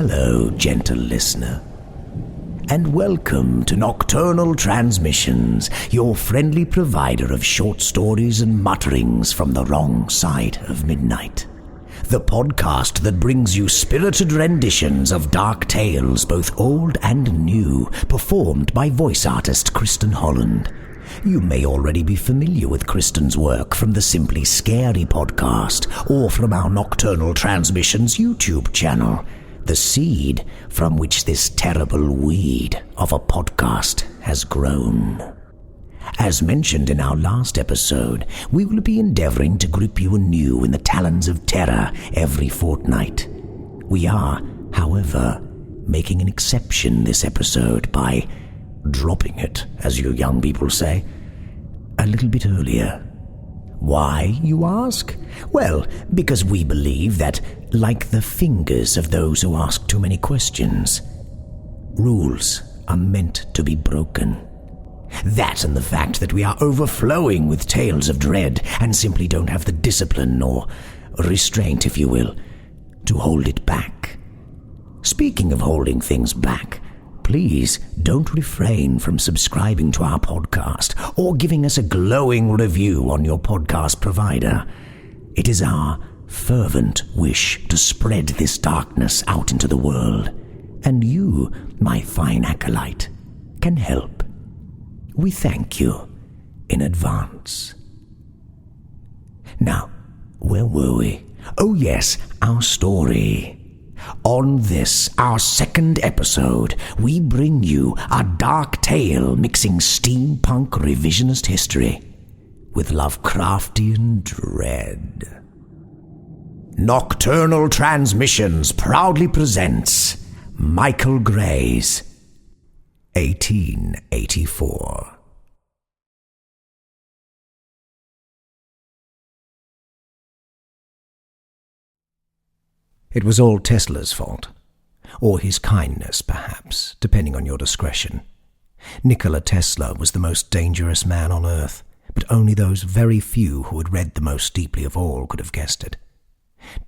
Hello, gentle listener, and welcome to Nocturnal Transmissions, your friendly provider of short stories and mutterings from the wrong side of midnight. The podcast that brings you spirited renditions of dark tales, both old and new, performed by voice artist Kristin Holland. You may already be familiar with Kristin's work from the Simply Scary podcast or from our Nocturnal Transmissions YouTube channel, the seed from which this terrible weed of a podcast has grown. As mentioned in our last episode, we will be endeavoring to grip you anew in the talons of terror every fortnight. We are, however, making an exception this episode by dropping it, as you young people say, a little bit earlier. Why, you ask? Well, because we believe that, like the fingers of those who ask too many questions, rules are meant to be broken. That and the fact that we are overflowing with tales of dread and simply don't have the discipline or restraint, if you will, to hold it back. Speaking of holding things back, please don't refrain from subscribing to our podcast or giving us a glowing review on your podcast provider. It is our fervent wish to spread this darkness out into the world, and you, my fine acolyte, can help. We thank you in advance. Now, where were we? Oh yes, our story. On this, our second episode, we bring you a dark tale mixing steampunk revisionist history with Lovecraftian dread. Nocturnal Transmissions proudly presents Michael Gray's 1884. It was all Tesla's fault, or his kindness, perhaps, depending on your discretion. Nikola Tesla was the most dangerous man on Earth, but only those very few who had read the most deeply of all could have guessed it.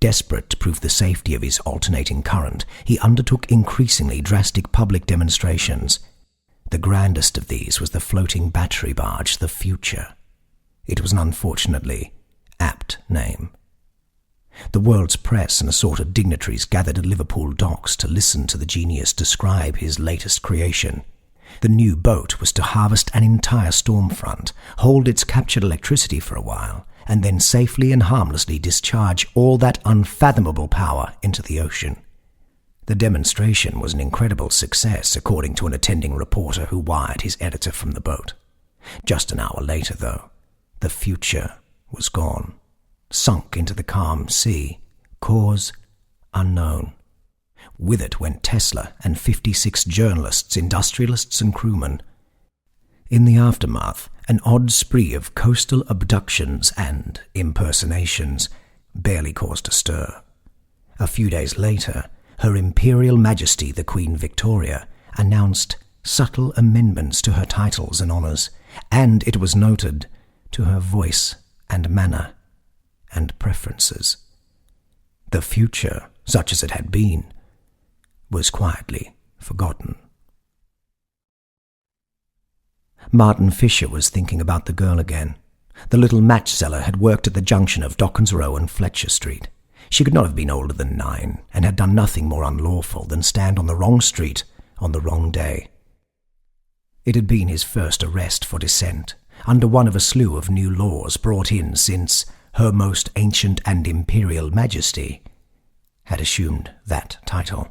Desperate to prove the safety of his alternating current, he undertook increasingly drastic public demonstrations. The grandest of these was the floating battery barge, the Future. It was an unfortunately apt name. The world's press and assorted dignitaries gathered at Liverpool docks to listen to the genius describe his latest creation. The new boat was to harvest an entire storm front, hold its captured electricity for a while, and then safely and harmlessly discharge all that unfathomable power into the ocean. The demonstration was an incredible success, according to an attending reporter who wired his editor from the boat. Just an hour later, though, the Future was gone, sunk into the calm sea, cause unknown. With it went Tesla and 56 journalists, industrialists and crewmen. In the aftermath, an odd spree of coastal abductions and impersonations barely caused a stir. A few days later, Her Imperial Majesty the Queen Victoria announced subtle amendments to her titles and honours, and, it was noted, to her voice and manner and preferences. The Future, such as it had been, was quietly forgotten. Martin Fisher was thinking about the girl again. The little match seller had worked at the junction of Docklands Row and Fletcher Street. She could not have been older than 9, and had done nothing more unlawful than stand on the wrong street on the wrong day. It had been his first arrest for dissent, under one of a slew of new laws brought in since Her Most Ancient and Imperial Majesty had assumed that title.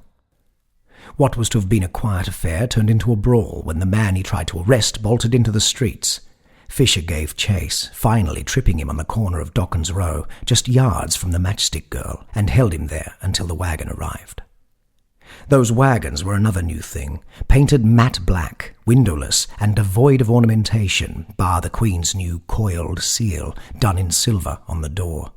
What was to have been a quiet affair turned into a brawl when the man he tried to arrest bolted into the streets. Fisher gave chase, finally tripping him on the corner of Docklands Row, just yards from the matchstick girl, and held him there until the wagon arrived. Those wagons were another new thing, painted matte black, windowless, and devoid of ornamentation, bar the Queen's new coiled seal, done in silver on the door.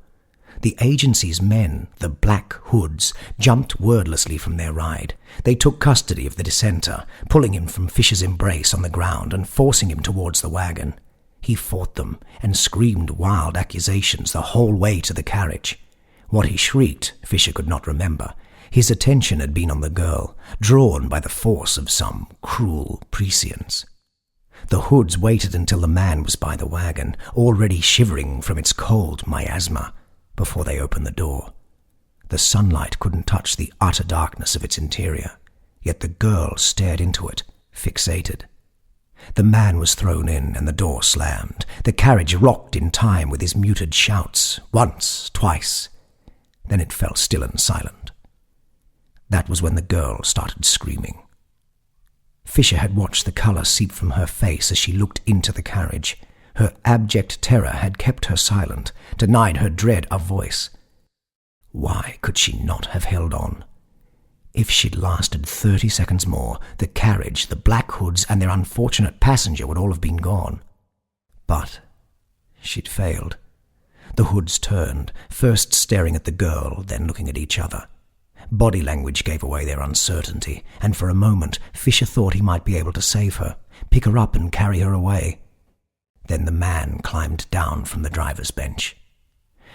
The agency's men, the Black Hoods, jumped wordlessly from their ride. They took custody of the dissenter, pulling him from Fisher's embrace on the ground and forcing him towards the wagon. He fought them and screamed wild accusations the whole way to the carriage. What he shrieked, Fisher could not remember. His attention had been on the girl, drawn by the force of some cruel prescience. The Hoods waited until the man was by the wagon, already shivering from its cold miasma, before they opened the door. The sunlight couldn't touch the utter darkness of its interior, yet the girl stared into it, fixated. The man was thrown in and the door slammed. The carriage rocked in time with his muted shouts, once, twice. Then it fell still and silent. That was when the girl started screaming. Fisher had watched the colour seep from her face as she looked into the carriage. Her abject terror had kept her silent, denied her dread a voice. Why could she not have held on? If she'd lasted 30 seconds more, the carriage, the Black Hoods, and their unfortunate passenger would all have been gone. But she'd failed. The Hoods turned, first staring at the girl, then looking at each other. Body language gave away their uncertainty, and for a moment Fisher thought he might be able to save her, pick her up and carry her away. Then the man climbed down from the driver's bench.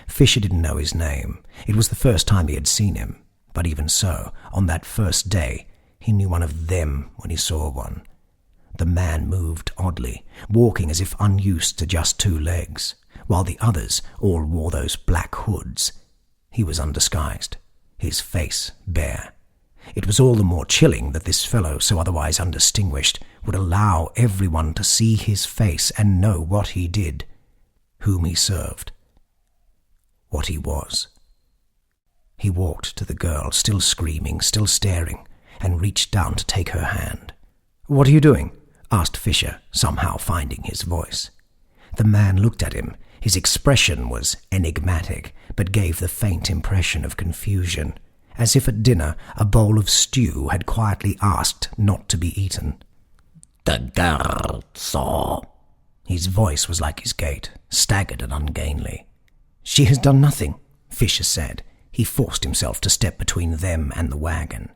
Fisher didn't know his name. It was the first time he had seen him. But even so, on that first day, he knew one of them when he saw one. The man moved oddly, walking as if unused to just 2 legs, while the others all wore those black hoods. He was undisguised, his face bare. It was all the more chilling that this fellow, so otherwise undistinguished, would allow everyone to see his face and know what he did, whom he served, what he was. He walked to the girl, still screaming, still staring, and reached down to take her hand. "What are you doing?" asked Fisher, somehow finding his voice. The man looked at him. His expression was enigmatic, but gave the faint impression of confusion, as if at dinner a bowl of stew had quietly asked not to be eaten. "The girl saw." His voice was like his gait, staggered and ungainly. "She has done nothing," Fisher said. He forced himself to step between them and the wagon.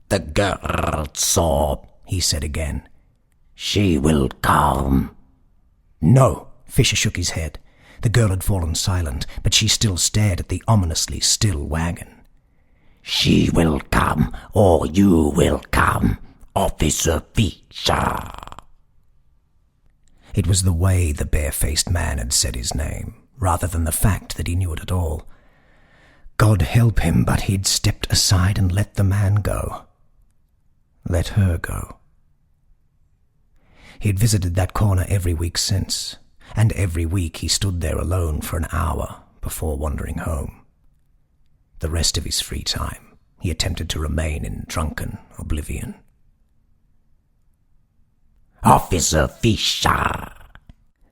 "The girl saw," he said again. "She will come." "No," Fisher shook his head. The girl had fallen silent, but she still stared at the ominously still wagon. "She will come, or you will come, Officer Fisher." It was the way the bare-faced man had said his name, rather than the fact that he knew it at all. God help him, but he'd stepped aside and let the man go. Let her go. He'd visited that corner every week since, and every week he stood there alone for an hour before wandering home. The rest of his free time, he attempted to remain in drunken oblivion. "Officer Fisher!"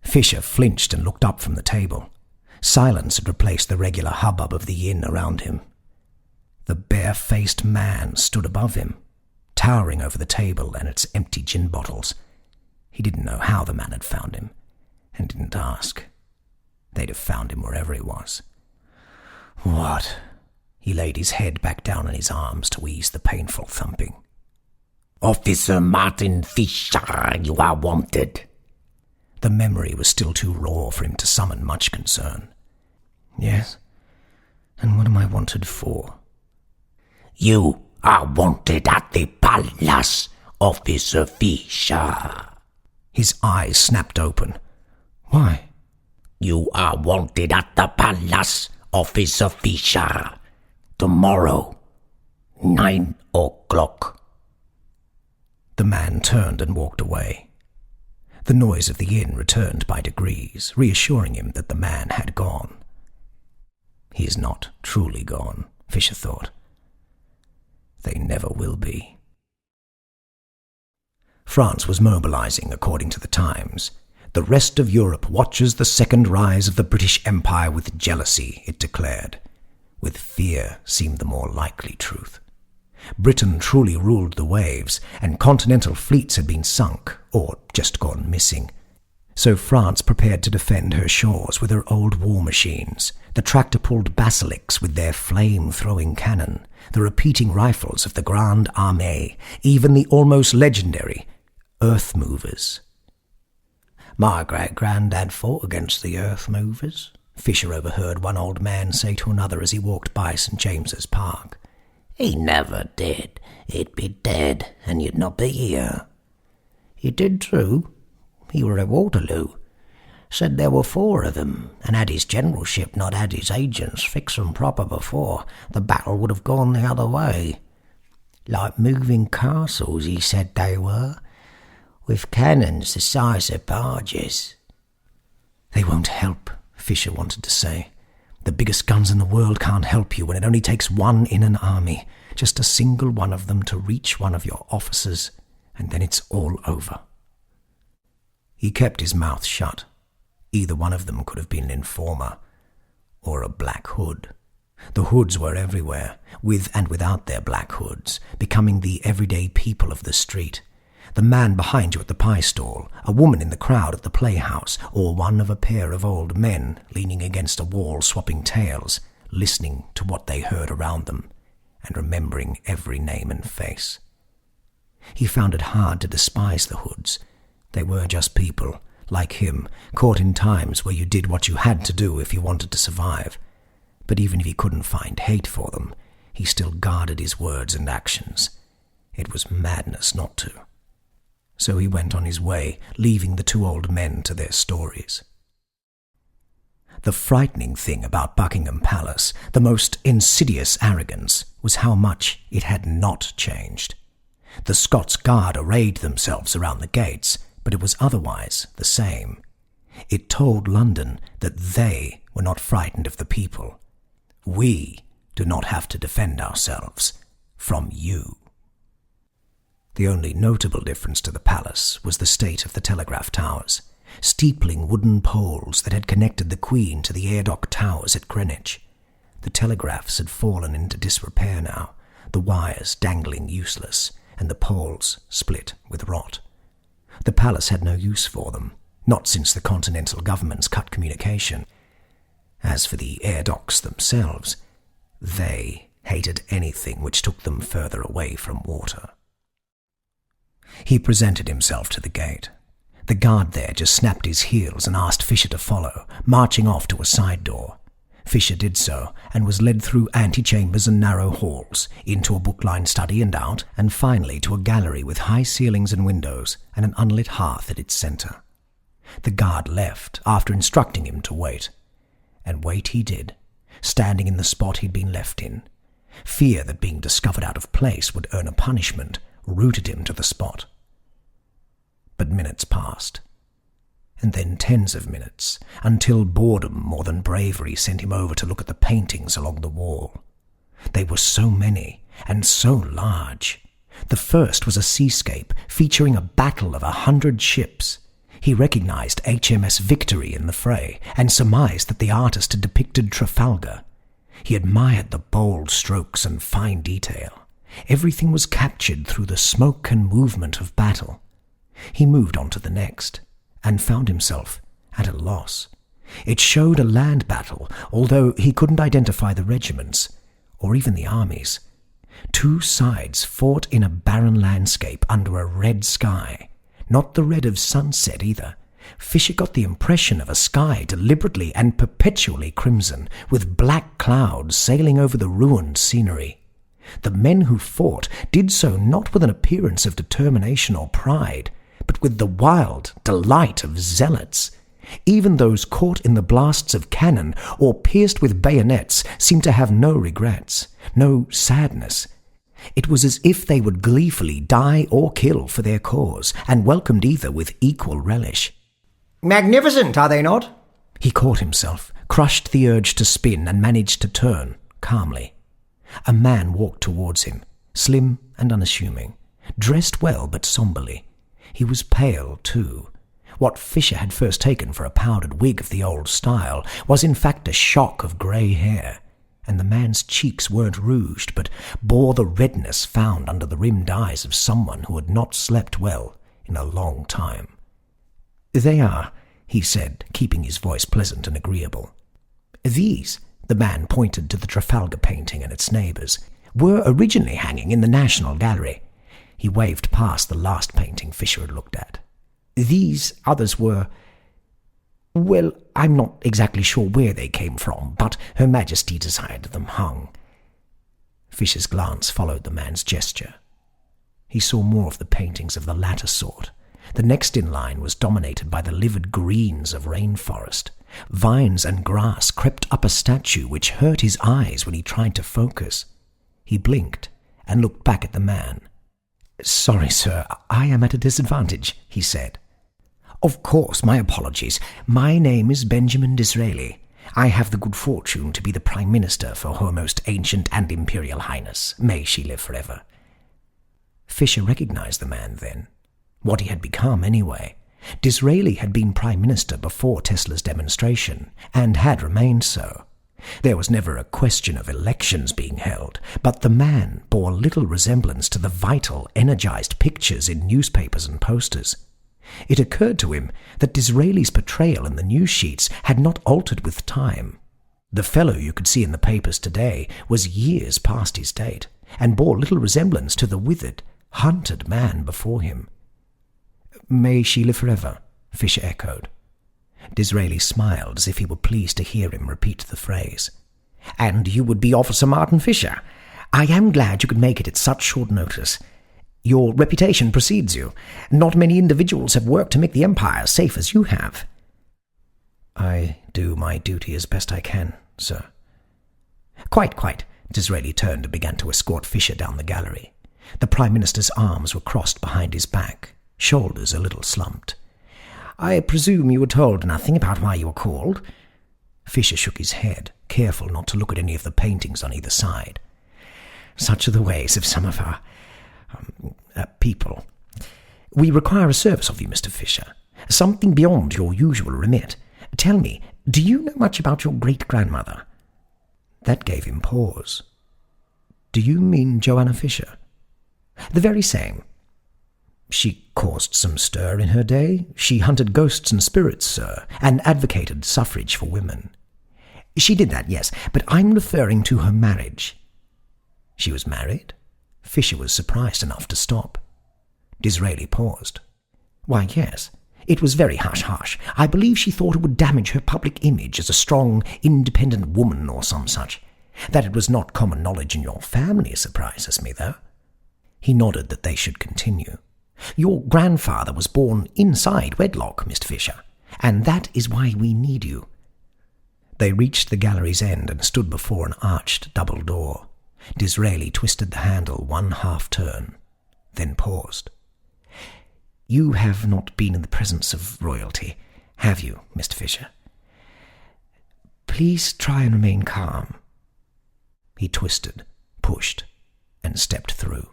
Fisher flinched and looked up from the table. Silence had replaced the regular hubbub of the inn around him. The bare-faced man stood above him, towering over the table and its empty gin bottles. He didn't know how the man had found him, and didn't ask. They'd have found him wherever he was. "What?" He laid his head back down on his arms to ease the painful thumping. "Officer Martin Fisher, you are wanted." The memory was still too raw for him to summon much concern. "Yes? And what am I wanted for?" "You are wanted at the palace, Officer Fisher." His eyes snapped open. "Why?" "You are wanted at the palace, Officer Fisher. Tomorrow, 9 o'clock. The man turned and walked away. The noise of the inn returned by degrees, reassuring him that the man had gone. He is not truly gone, Fisher thought. They never will be. France was mobilizing, according to the Times. The rest of Europe watches the second rise of the British Empire with jealousy, it declared. With fear seemed the more likely truth. Britain truly ruled the waves, and continental fleets had been sunk, or just gone missing. So France prepared to defend her shores with her old war machines, the tractor-pulled basilics with their flame-throwing cannon, the repeating rifles of the Grande Armée, even the almost legendary Earth Movers. "My great-granddad fought against the Earth Movers," Fisher overheard one old man say to another as he walked by St. James's Park. He never did. He'd be dead, and you'd not be here. He did true. He were at Waterloo. Said there were 4 of them, and had his generalship not had his agents fix 'em proper before, the battle would have gone the other way. Like moving castles, he said they were, with cannons the size of barges. They won't help, Fisher wanted to say. The biggest guns in the world can't help you when it only takes one in an army, just a single one of them to reach one of your officers, and then it's all over. He kept his mouth shut. Either one of them could have been an informer, or a Black Hood. The hoods were everywhere, with and without their black hoods, becoming the everyday people of the street. The man behind you at the pie stall, a woman in the crowd at the playhouse, or one of a pair of old men leaning against a wall swapping tales, listening to what they heard around them, and remembering every name and face. He found it hard to despise the hoods. They were just people, like him, caught in times where you did what you had to do if you wanted to survive. But even if he couldn't find hate for them, he still guarded his words and actions. It was madness not to. So he went on his way, leaving the 2 old men to their stories. The frightening thing about Buckingham Palace, the most insidious arrogance, was how much it had not changed. The Scots Guard arrayed themselves around the gates, but it was otherwise the same. It told London that they were not frightened of the people. We do not have to defend ourselves from you. The only notable difference to the palace was the state of the telegraph towers, steepling wooden poles that had connected the Queen to the air dock towers at Greenwich. The telegraphs had fallen into disrepair now, the wires dangling useless, and the poles split with rot. The palace had no use for them, not since the continental governments cut communication. As for the air docks themselves, they hated anything which took them further away from water. He presented himself to the gate. The guard there just snapped his heels and asked Fisher to follow, marching off to a side door. Fisher did so, and was led through antechambers and narrow halls, into a book-lined study and out, and finally to a gallery with high ceilings and windows, and an unlit hearth at its centre. The guard left, after instructing him to wait. And wait he did, standing in the spot he'd been left in. Fear that being discovered out of place would earn a punishment rooted him to the spot. But minutes passed, and then 10s of minutes, until boredom more than bravery sent him over to look at the paintings along the wall. They were so many, and so large. The first was a seascape featuring a battle of 100 ships. He recognized HMS Victory in the fray, and surmised that the artist had depicted Trafalgar. He admired the bold strokes and fine detail. Everything was captured through the smoke and movement of battle. He moved on to the next, and found himself at a loss. It showed a land battle, although he couldn't identify the regiments, or even the armies. 2 sides fought in a barren landscape under a red sky. Not the red of sunset either. Fisher got the impression of a sky deliberately and perpetually crimson, with black clouds sailing over the ruined scenery. The men who fought did so not with an appearance of determination or pride, but with the wild delight of zealots. Even those caught in the blasts of cannon or pierced with bayonets seemed to have no regrets, no sadness. It was as if they would gleefully die or kill for their cause, and welcomed either with equal relish. "Magnificent, are they not?" He caught himself, crushed the urge to spin, and managed to turn, calmly. A man walked towards him, slim and unassuming, dressed well but somberly. He was pale, too. What Fisher had first taken for a powdered wig of the old style was in fact a shock of grey hair, and the man's cheeks weren't rouged, but bore the redness found under the rimmed eyes of someone who had not slept well in a long time. "They are," he said, keeping his voice pleasant and agreeable. "These," the man pointed to the Trafalgar painting and its neighbours, "were originally hanging in the National Gallery." He waved past the last painting Fisher had looked at. "These others were... well, I'm not exactly sure where they came from, but Her Majesty desired them hung." Fisher's glance followed the man's gesture. He saw more of the paintings of the latter sort. The next in line was dominated by the livid greens of rainforest. Vines and grass crept up a statue which hurt his eyes when he tried to focus. He blinked and looked back at the man. "Sorry, sir, I am at a disadvantage," he said. "Of course, my apologies. My name is Benjamin Disraeli. I have the good fortune to be the Prime Minister for Her Most Ancient and Imperial Highness. May she live forever." Fisher recognized the man then. What he had become, anyway. Disraeli had been Prime Minister before Tesla's demonstration, and had remained so. There was never a question of elections being held, but the man bore little resemblance to the vital, energized pictures in newspapers and posters. It occurred to him that Disraeli's portrayal in the news sheets had not altered with time. The fellow you could see in the papers today was years past his date, and bore little resemblance to the withered, hunted man before him. "May she live forever," Fisher echoed. Disraeli smiled as if he were pleased to hear him repeat the phrase. "And you would be Officer Martin Fisher? I am glad you could make it at such short notice. Your reputation precedes you. Not many individuals have worked to make the Empire as safe as you have." "I do my duty as best I can, sir." Quite. Disraeli turned and began to escort Fisher down the gallery. The Prime Minister's arms were crossed behind his back, shoulders a little slumped. "I presume you were told nothing about why you were called?" Fisher shook his head, careful not to look at any of the paintings on either side. "Such are the ways of some of our people. We require a service of you, Mr. Fisher. Something beyond your usual remit. Tell me, do you know much about your great-grandmother?" That gave him pause. "Do you mean Joanna Fisher?" "The very same." "She caused some stir in her day. She hunted ghosts and spirits, sir, and advocated suffrage for women." "She did that, yes, but I'm referring to her marriage." "She was married?" Fisher was surprised enough to stop. Disraeli paused. "Why, yes. It was very hush-hush. I believe she thought it would damage her public image as a strong, independent woman or some such. That it was not common knowledge in your family surprises me, though." He nodded that they should continue. "Your grandfather was born inside wedlock, Mr. Fisher, and that is why we need you." They reached the gallery's end and stood before an arched double door. Disraeli twisted the handle one half-turn, then paused. "You have not been in the presence of royalty, have you, Mr. Fisher? Please try and remain calm." He twisted, pushed, and stepped through.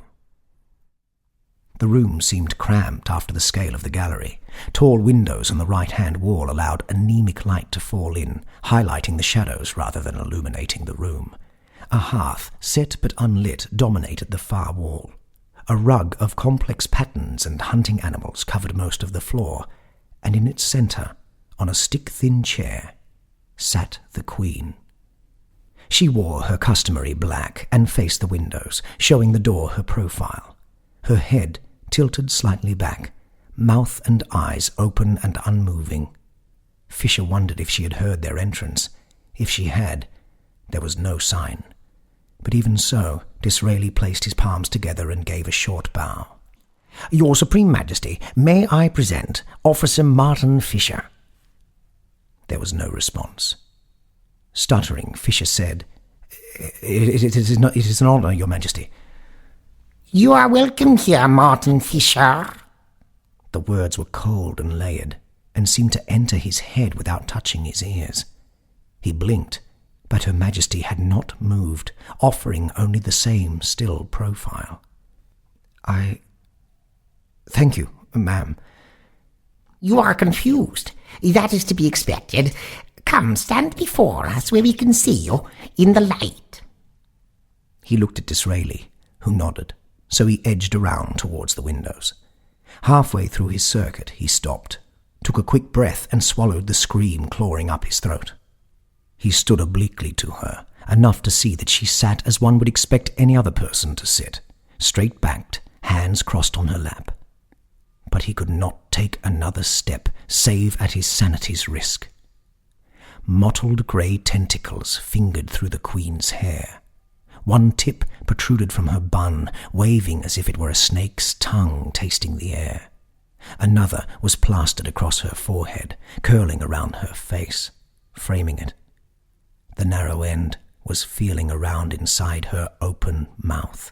The room seemed cramped after the scale of the gallery. Tall windows on the right-hand wall allowed anemic light to fall in, highlighting the shadows rather than illuminating the room. A hearth, set but unlit, dominated the far wall. A rug of complex patterns and hunting animals covered most of the floor, and in its centre, on a stick-thin chair, sat the Queen. She wore her customary black and faced the windows, showing the door her profile. Her head tilted slightly back, mouth and eyes open and unmoving. Fisher wondered if she had heard their entrance. If she had, there was no sign. But even so, Disraeli placed his palms together and gave a short bow. "Your Supreme Majesty, may I present Officer Martin Fisher?" There was no response. Stuttering, Fisher said, It is an honour, Your Majesty." "You are welcome here, Martin Fisher." The words were cold and layered, and seemed to enter his head without touching his ears. He blinked, but Her Majesty had not moved, offering only the same still profile. Thank you, ma'am." "You are confused. That is to be expected. Come, stand before us where we can see you in the light." He looked at Disraeli, who nodded, so he edged around towards the windows. Halfway through his circuit, he stopped, took a quick breath and swallowed the scream clawing up his throat. He stood obliquely to her, enough to see that she sat as one would expect any other person to sit, straight-backed, hands crossed on her lap. But he could not take another step, save at his sanity's risk. Mottled grey tentacles fingered through the Queen's hair. One tip protruded from her bun, waving as if it were a snake's tongue tasting the air. Another was plastered across her forehead, curling around her face, framing it. The narrow end was feeling around inside her open mouth.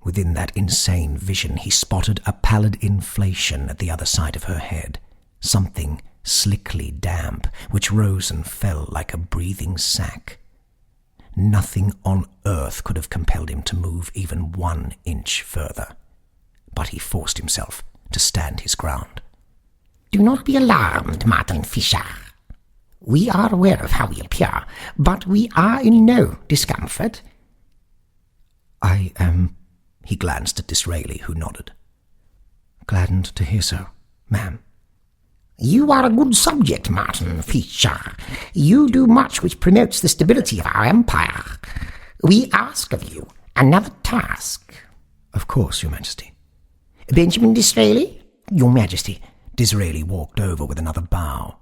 Within that insane vision, he spotted a pallid inflation at the other side of her head, something slickly damp, which rose and fell like a breathing sack. Nothing on earth could have compelled him to move even 1 inch further, but he forced himself to stand his ground. Do not be alarmed, Martin Fisher. We are aware of how we appear, but we are in no discomfort. I am... He glanced at Disraeli, who nodded. Gladdened to hear so, ma'am. You are a good subject, Martin Fisher. You do much which promotes the stability of our empire. We ask of you another task. Of course, Your Majesty. Benjamin Disraeli? Your Majesty. Disraeli walked over with another bow.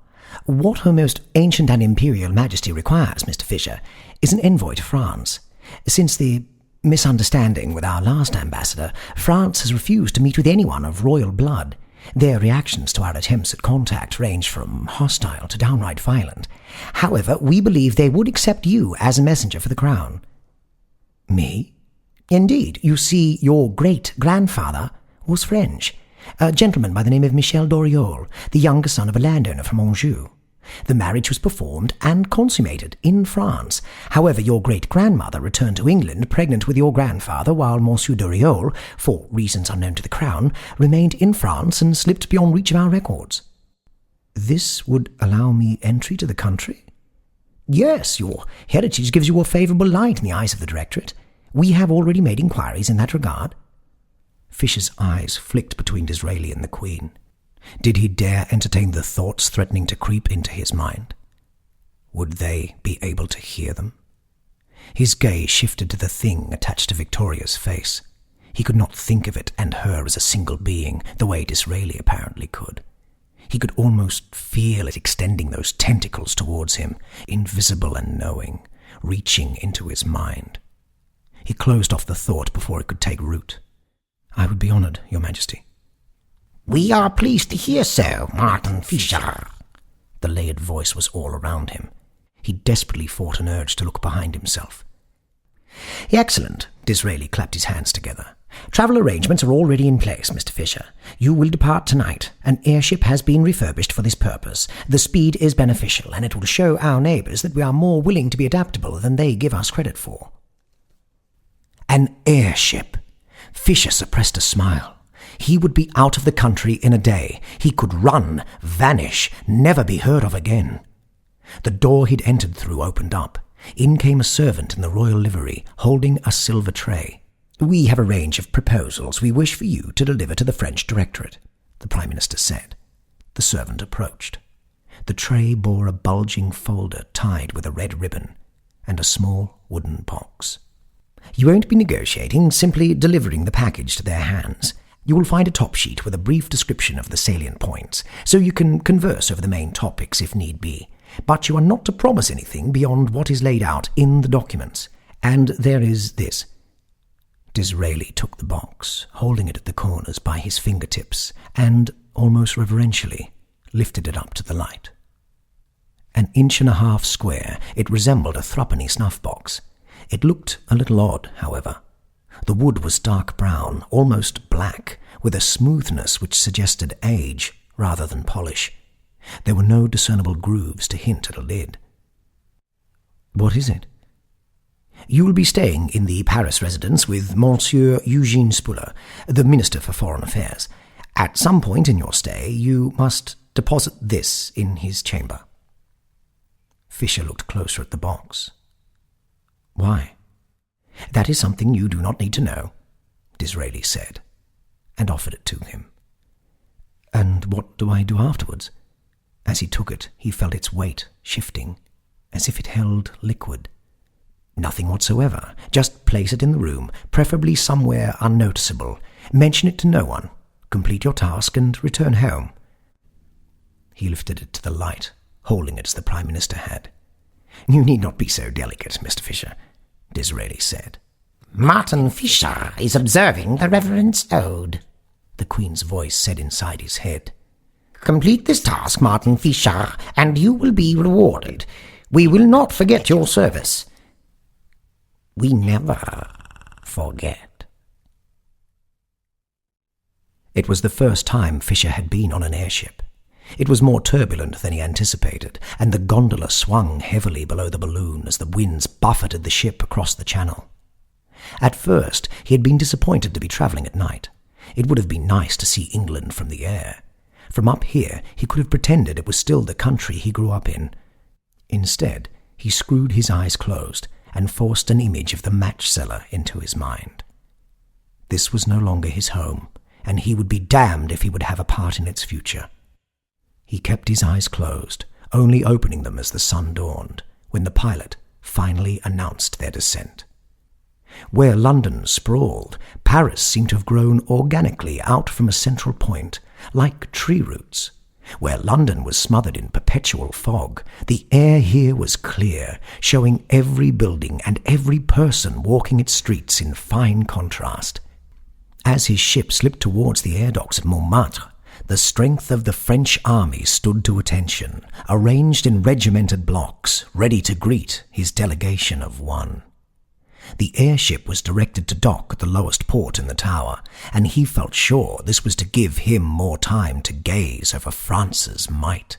What Her Most Ancient and Imperial Majesty requires, Mr. Fisher, is an envoy to France. Since the misunderstanding with our last ambassador, France has refused to meet with anyone of royal blood. Their reactions to our attempts at contact range from hostile to downright violent. However, we believe they would accept you as a messenger for the crown. Me? Indeed. You see, your great-grandfather was French, a gentleman by the name of Michel Doriol, the younger son of a landowner from Anjou. The marriage was performed and consummated in France. However, your great-grandmother returned to England pregnant with your grandfather, while Monsieur Doriol, for reasons unknown to the crown, remained in France and slipped beyond reach of our records. This would allow me entry to the country? Yes, your heritage gives you a favourable light in the eyes of the Directorate. We have already made inquiries in that regard. Fisher's eyes flicked between Disraeli and the Queen. Did he dare entertain the thoughts threatening to creep into his mind? Would they be able to hear them? His gaze shifted to the thing attached to Victoria's face. He could not think of it and her as a single being, the way Disraeli apparently could. He could almost feel it extending those tentacles towards him, invisible and knowing, reaching into his mind. He closed off the thought before it could take root. I would be honoured, Your Majesty. We are pleased to hear so, Martin Fisher. The layered voice was all around him. He desperately fought an urge to look behind himself. Excellent. Disraeli clapped his hands together. Travel arrangements are already in place, Mr. Fisher. You will depart tonight. An airship has been refurbished for this purpose. The speed is beneficial, and it will show our neighbours that we are more willing to be adaptable than they give us credit for. An airship! Fisher suppressed a smile. He would be out of the country in a day. He could run, vanish, never be heard of again. The door he'd entered through opened up. In came a servant in the royal livery, holding a silver tray. We have a range of proposals we wish for you to deliver to the French Directorate, the Prime Minister said. The servant approached. The tray bore a bulging folder tied with a red ribbon and a small wooden box. You won't be negotiating, simply delivering the package to their hands. You will find a top sheet with a brief description of the salient points, so you can converse over the main topics if need be. But you are not to promise anything beyond what is laid out in the documents. And there is this. Disraeli took the box, holding it at the corners by his fingertips, and, almost reverentially, lifted it up to the light. 1.5 inches square, it resembled a threepenny snuff-box. It looked a little odd, however. The wood was dark brown, almost black, with a smoothness which suggested age rather than polish. There were no discernible grooves to hint at a lid. What is it? You will be staying in the Paris residence with Monsieur Eugene Spuller, the Minister for Foreign Affairs. At some point in your stay, you must deposit this in his chamber. Fisher looked closer at the box. Why? That is something you do not need to know, Disraeli said, and offered it to him. And what do I do afterwards? As he took it, he felt its weight shifting, as if it held liquid. Nothing whatsoever. Just place it in the room, preferably somewhere unnoticeable. Mention it to no one. Complete your task and return home. He lifted it to the light, holding it as the Prime Minister had. You need not be so delicate, Mr. Fisher. Disraeli said. Martin Fisher is observing the Reverend's ode, the Queen's voice said inside his head. Complete this task, Martin Fisher, and you will be rewarded. We will not forget your service. We never forget. It was the first time Fisher had been on an airship. It was more turbulent than he anticipated, and the gondola swung heavily below the balloon as the winds buffeted the ship across the channel. At first, he had been disappointed to be travelling at night. It would have been nice to see England from the air. From up here, he could have pretended it was still the country he grew up in. Instead, he screwed his eyes closed and forced an image of the match seller into his mind. This was no longer his home, and he would be damned if he would have a part in its future. He kept his eyes closed, only opening them as the sun dawned, when the pilot finally announced their descent. Where London sprawled, Paris seemed to have grown organically out from a central point, like tree roots. Where London was smothered in perpetual fog, the air here was clear, showing every building and every person walking its streets in fine contrast. As his ship slipped towards the air docks at Montmartre, the strength of the French army stood to attention, arranged in regimented blocks, ready to greet his delegation of one. The airship was directed to dock at the lowest port in the tower, and he felt sure this was to give him more time to gaze over France's might.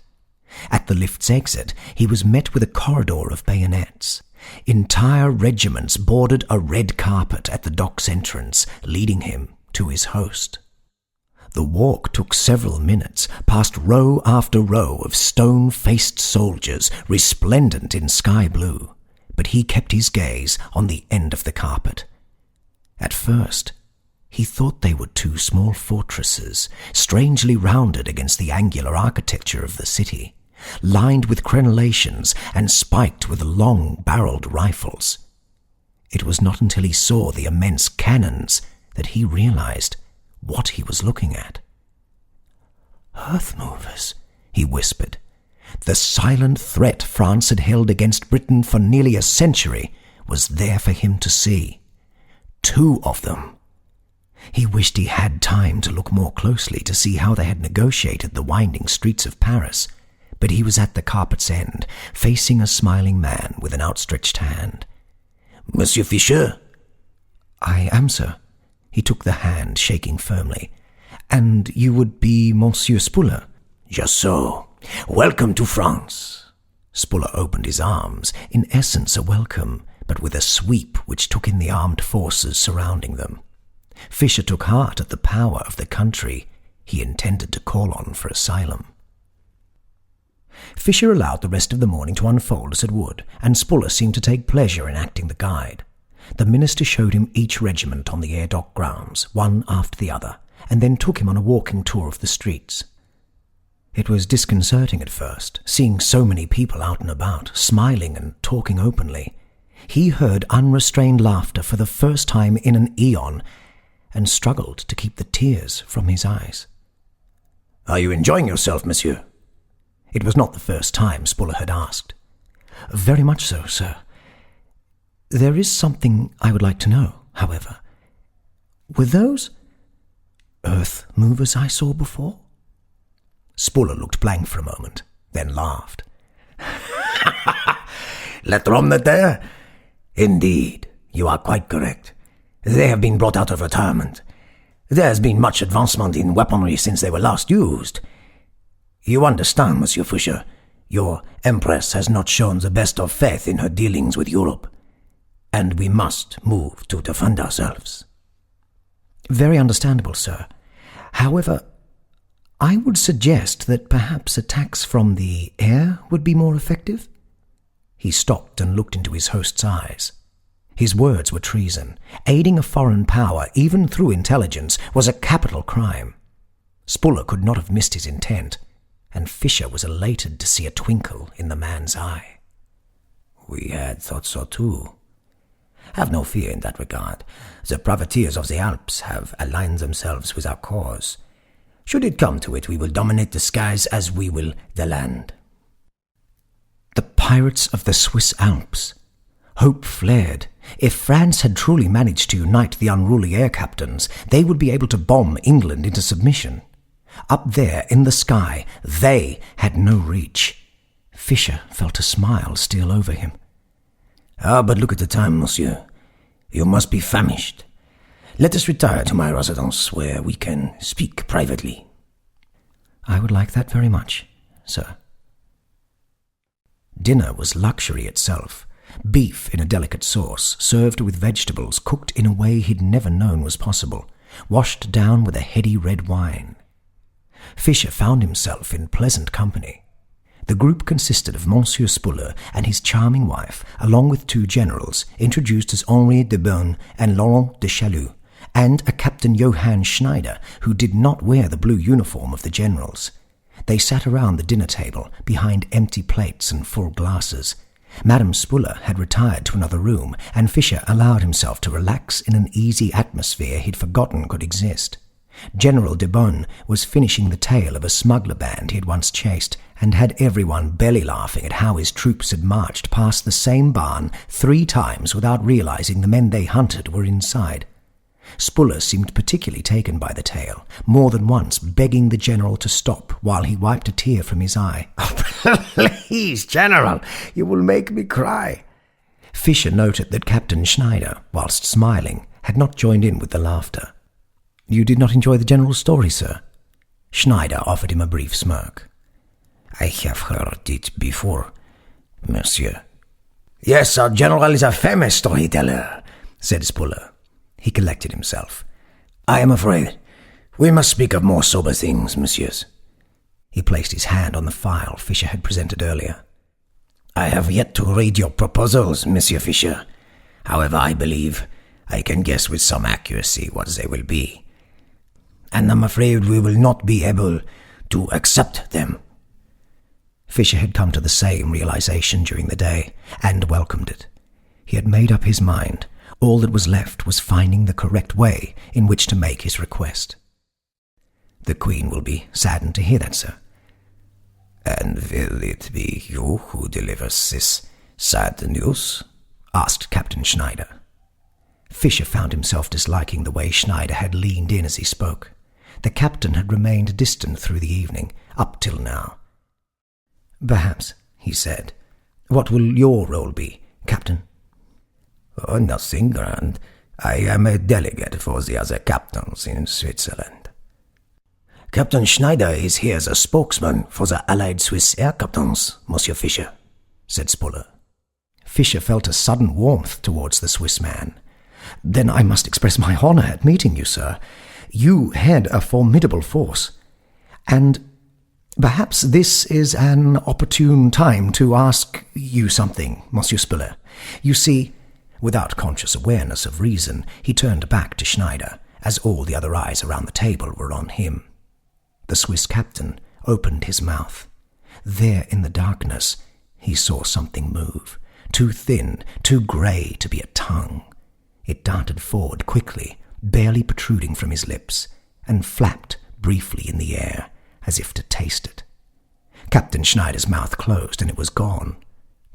At the lift's exit, he was met with a corridor of bayonets. Entire regiments bordered a red carpet at the dock's entrance, leading him to his host. The walk took several minutes, past row after row of stone-faced soldiers resplendent in sky blue, but he kept his gaze on the end of the carpet. At first, he thought they were two small fortresses, strangely rounded against the angular architecture of the city, lined with crenellations and spiked with long-barreled rifles. It was not until he saw the immense cannons that he realized what he was looking at. "Earth movers," he whispered. The silent threat France had held against Britain for nearly a century was there for him to see. 2 of them. He wished he had time to look more closely to see how they had negotiated the winding streets of Paris, but he was at the carpet's end, facing a smiling man with an outstretched hand. "Monsieur Fisher?" "I am, sir." He took the hand, shaking firmly. "And you would be Monsieur Spuller?" "Just so. Welcome to France." Spuller opened his arms, in essence a welcome, but with a sweep which took in the armed forces surrounding them. Fisher took heart at the power of the country he intended to call on for asylum. Fisher allowed the rest of the morning to unfold as it would, and Spuller seemed to take pleasure in acting the guide. The minister showed him each regiment on the air dock grounds, one after the other, and then took him on a walking tour of the streets. It was disconcerting at first, seeing so many people out and about, smiling and talking openly. He heard unrestrained laughter for the first time in an eon, and struggled to keep the tears from his eyes. "Are you enjoying yourself, monsieur?" It was not the first time Spuller had asked. "Very much so, sir. There is something I would like to know, however. Were those earth movers I saw before?" Spuller looked blank for a moment, then laughed. "Le trompe de terre? Indeed, you are quite correct. They have been brought out of retirement. There has been much advancement in weaponry since they were last used. You understand, Monsieur Fisher, your Empress has not shown the best of faith in her dealings with Europe, and we must move to defend ourselves." "Very understandable, sir. However, I would suggest that perhaps attacks from the air would be more effective." He stopped and looked into his host's eyes. His words were treason. Aiding a foreign power, even through intelligence, was a capital crime. Spuller could not have missed his intent, and Fisher was elated to see a twinkle in the man's eye. "We had thought so too. Have no fear in that regard. The privateers of the Alps have aligned themselves with our cause. Should it come to it, we will dominate the skies as we will the land." The pirates of the Swiss Alps. Hope flared If France had truly managed to unite the unruly air captains, they would be able to bomb England into submission. Up there in the sky, they had no reach. Fisher felt a smile steal over him. But look at the time, monsieur. You must be famished. Let us retire to my residence, where we can speak privately. I would like that very much, sir. Dinner was luxury itself. Beef in a delicate sauce, served with vegetables cooked in a way he'd never known was possible, washed down with a heady red wine. Fisher found himself in pleasant company. The group consisted of Monsieur Spuller and his charming wife, along with two generals, introduced as Henri de Beaune and Laurent de Chalut, and a Captain Johann Schneider, who did not wear the blue uniform of the generals. They sat around the dinner table, behind empty plates and full glasses. Madame Spuller had retired to another room, and Fisher allowed himself to relax in an easy atmosphere he'd forgotten could exist. General de Beaune was finishing the tale of a smuggler band he had once chased, and had everyone belly laughing at how his troops had marched past the same barn 3 times without realizing the men they hunted were inside. Spuller seemed particularly taken by the tale, more than once begging the general to stop while he wiped a tear from his eye. Please, General, you will make me cry. Fisher noted that Captain Schneider, whilst smiling, had not joined in with the laughter. You did not enjoy the general's story, sir? Schneider offered him a brief smirk. I have heard it before, monsieur. Yes, our general is a famous storyteller, said Spuller. He collected himself. I am afraid we must speak of more sober things, messieurs. He placed his hand on the file Fisher had presented earlier. I have yet to read your proposals, Monsieur Fisher. However, I believe I can guess with some accuracy what they will be. And I'm afraid we will not be able to accept them. Fisher had come to the same realization during the day, and welcomed it. He had made up his mind. All that was left was finding the correct way in which to make his request. The Queen will be saddened to hear that, sir. And will it be you who delivers this sad news? Asked Captain Schneider. Fisher found himself disliking the way Schneider had leaned in as he spoke. The captain had remained distant through the evening, up till now. Perhaps, he said. What will your role be, Captain? Oh, nothing grand. I am a delegate for the other captains in Switzerland. Captain Schneider is here as a spokesman for the Allied Swiss air captains, Monsieur Fisher, said Spuller. Fisher felt a sudden warmth towards the Swiss man. Then I must express my honour at meeting you, sir. You head a formidable force. And perhaps this is an opportune time to ask you something, Monsieur Spuller. You see, without conscious awareness of reason, he turned back to Schneider, as all the other eyes around the table were on him. The Swiss captain opened his mouth. There in the darkness, he saw something move, too thin, too grey to be a tongue. It darted forward quickly, barely protruding from his lips, and flapped briefly in the air, as if to taste it. Captain Schneider's mouth closed, and it was gone,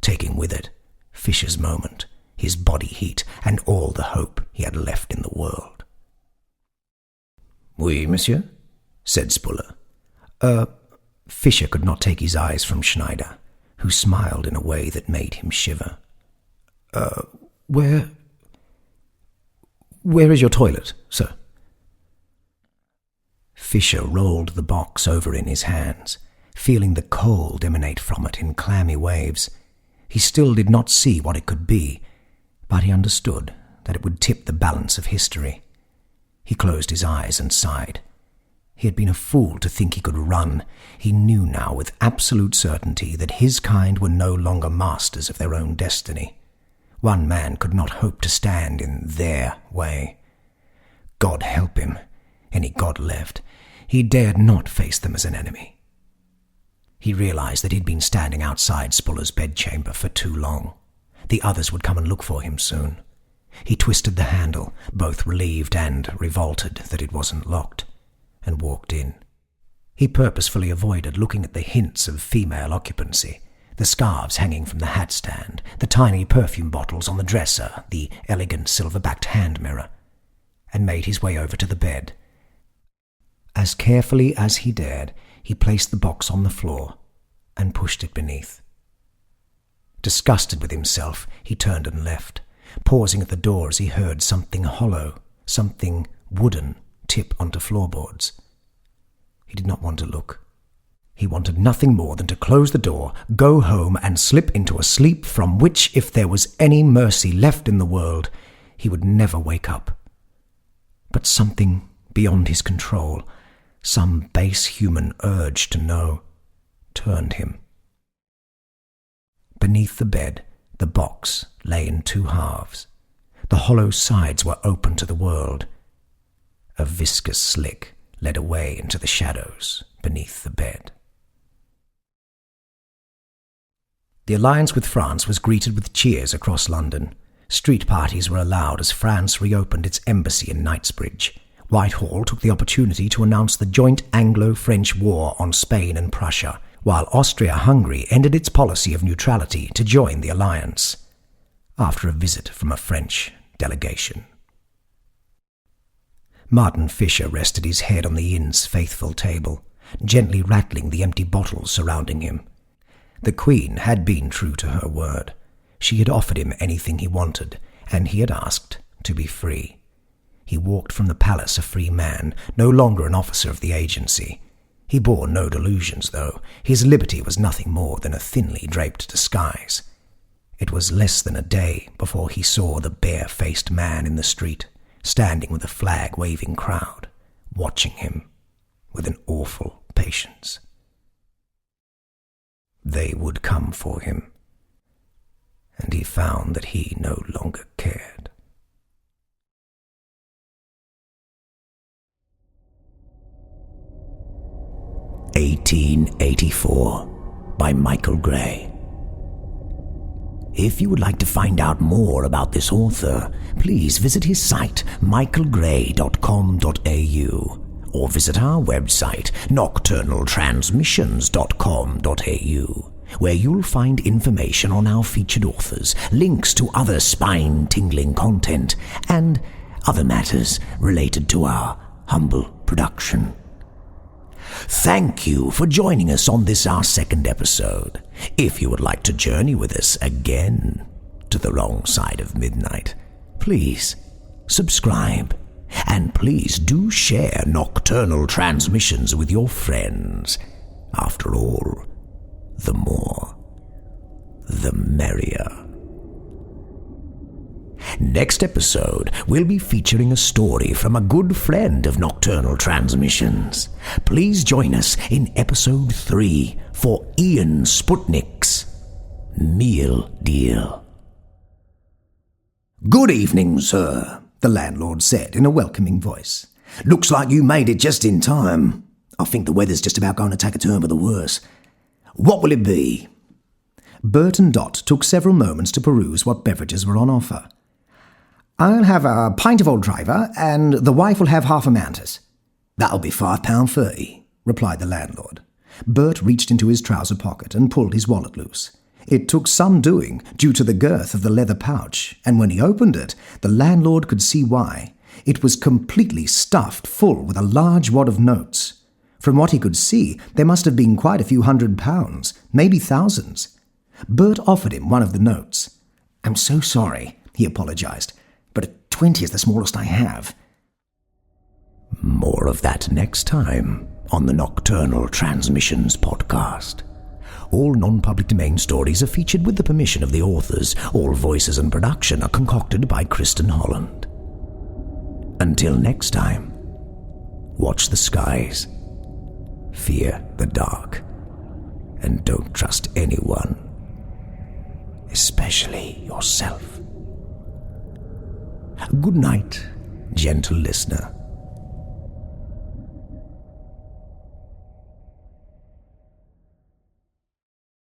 taking with it Fisher's moment, his body heat, and all the hope he had left in the world. Oui, monsieur? Said Spuller. Fisher could not take his eyes from Schneider, who smiled in a way that made him shiver. Where is your toilet, sir? Fisher rolled the box over in his hands, feeling the cold emanate from it in clammy waves. He still did not see what it could be, but he understood that it would tip the balance of history. He closed his eyes and sighed. He had been a fool to think he could run. He knew now with absolute certainty that his kind were no longer masters of their own destiny. One man could not hope to stand in their way. God help him, any God left. He dared not face them as an enemy. He realized that he'd been standing outside Spuller's bedchamber for too long. The others would come and look for him soon. He twisted the handle, both relieved and revolted that it wasn't locked, and walked in. He purposefully avoided looking at the hints of female occupancy, the scarves hanging from the hat stand, the tiny perfume bottles on the dresser, the elegant silver-backed hand mirror, and made his way over to the bed. As carefully as he dared, he placed the box on the floor and pushed it beneath. Disgusted with himself, he turned and left, pausing at the door as he heard something hollow, something wooden, tip onto floorboards. He did not want to look. He wanted nothing more than to close the door, go home, and slip into a sleep from which, if there was any mercy left in the world, he would never wake up. But something beyond his control, some base human urge to know, turned him. Beneath the bed, the box lay in two halves. The hollow sides were open to the world. A viscous slick led away into the shadows beneath the bed. The alliance with France was greeted with cheers across London. Street parties were allowed as France reopened its embassy in Knightsbridge. Whitehall took the opportunity to announce the joint Anglo-French war on Spain and Prussia, while Austria-Hungary ended its policy of neutrality to join the alliance, after a visit from a French delegation. Martin Fisher rested his head on the inn's faithful table, gently rattling the empty bottles surrounding him. The Queen had been true to her word. She had offered him anything he wanted, and he had asked to be free. He walked from the palace a free man, no longer an officer of the agency. He bore no delusions, though. His liberty was nothing more than a thinly draped disguise. It was less than a day before he saw the bare-faced man in the street, standing with a flag-waving crowd, watching him with an awful patience. They would come for him, and he found that he no longer cared. "1884" by Michael Gray. If you would like to find out more about this author, please visit his site michaelgray.com.au or visit our website nocturnaltransmissions.com.au, where you'll find information on our featured authors, links to other spine-tingling content, and other matters related to our humble production. Thank you for joining us on this, our second episode. If you would like to journey with us again to the wrong side of midnight, please subscribe. And please do share Nocturnal Transmissions with your friends. After all, the more, the merrier. Next episode, we'll be featuring a story from a good friend of Nocturnal Transmissions. Please join us in episode 3 for Ian Sputnik's Meal Deal. "Good evening, sir," the landlord said in a welcoming voice. "Looks like you made it just in time. I think the weather's just about going to take a turn for the worse. What will it be?" Bert and Dot took several moments to peruse what beverages were on offer. "I'll have a pint of old driver, and the wife will have half a mantis." "That'll be £5.30, replied the landlord. Bert reached into his trouser pocket and pulled his wallet loose. It took some doing due to the girth of the leather pouch, and when he opened it, the landlord could see why. It was completely stuffed full with a large wad of notes. From what he could see, there must have been quite a few £100s, maybe thousands. Bert offered him one of the notes. "I'm so sorry," he apologized, "but a 20 is the smallest I have." More of that next time on the Nocturnal Transmissions podcast. All non-public domain stories are featured with the permission of the authors. All voices and production are concocted by Kristin Holland. Until next time, watch the skies, fear the dark, and don't trust anyone, especially yourself. Good night, gentle listener.